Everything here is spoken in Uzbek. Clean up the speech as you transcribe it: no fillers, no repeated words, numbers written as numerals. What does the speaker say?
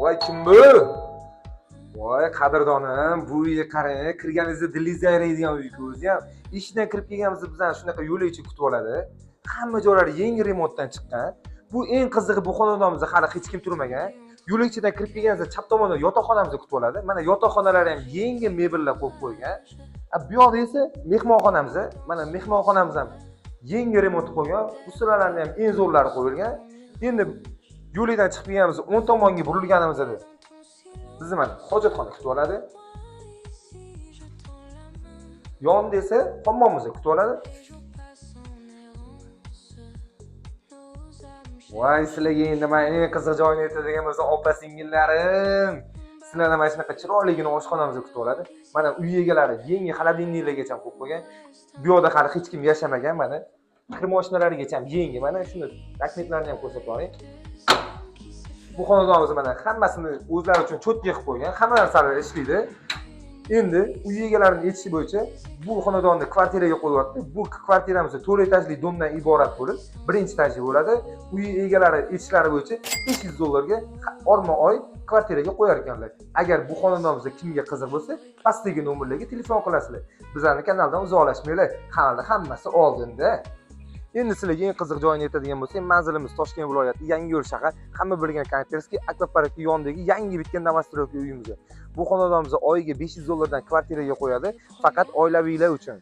Voy kim bu? Voy qadrdonim, bu uyga qarang, kirganingizda dilingiz yayraydigan uy-ku o'zi ham. Eshikdan kirib kelganimizda bizani shunaqa yo'lovchi kutib oladi. Hamma joylari yangi remontdan chiqqan. Bu eng qizig'i, bu xonadonimizda hali hech kim turmagan. Yo'lovchidan kirib kelganingizda chap tomonda yotoqxonamizni kutib oladi. Mana yotoqxonalar ham yangi mebellar qo'yib qo'ygan. Bu yoqda esa mehmonxonamiz. Mana mehmonxonamiz ham yangi remont qo'ygan. Uskunalarni ham eng zo'rlari qo'yilgan. Endi yo'ldan chiqib kelganimizda o'ng tomonga burilganimizda bizni mana hojatxona kutib oladi. Yonda esa hammomimiz kutib oladi. Voy sizlarga endi men eng qiziq joyini aytadigan bo'lsam, opa-singillarim. Sizlarni mana shunaqa chiroyligina oshxonamizni kutib oladi. Mana uy egalari yangi xolodilniklargacha qo'yib qo'ygan. Bu yoqda hali hech kim yashamagan mana. Kir mashinalarigacha ham yangi. Mana shuni takliflarni ham ko'rsatib qo'ying. Bu xonadonimiz mana hammasini o'zlari uchun cho'tga qilib qo'ygan. Hamma narsalar ishlaydi. Endi uy egalarining aytishi bo'yicha bu xonadonni kvartiraga qo'yapti. Bu kvartiramiz 4 etajli domdan iborat bo'lib, birinchi etajli bo'ladi. Uy egalari aytishlari bo'yicha $500 orma oy kvartiraga qo'yar ekanlar. Agar bu xonadonimizda kimga qiziq bo'lsa, pastdagi nomerlarga telefon qilasizlar. Bizlarning kanaldan uzoqlashmanglar. Kanalda hammasi oldinda. Endi sizlarga eng qiziq joyini aytadigan bo'lsam, manzilimiz Toshkent viloyati Yangiyo'l shahar, hamma bilgan Konterskiy akvaparkning yonidagi yangi bitgan novostrojka uyimiz. Bu xonadonimizni oyiga $500 dan kvartiraga qo'yadi, faqat oilaviylar uchun.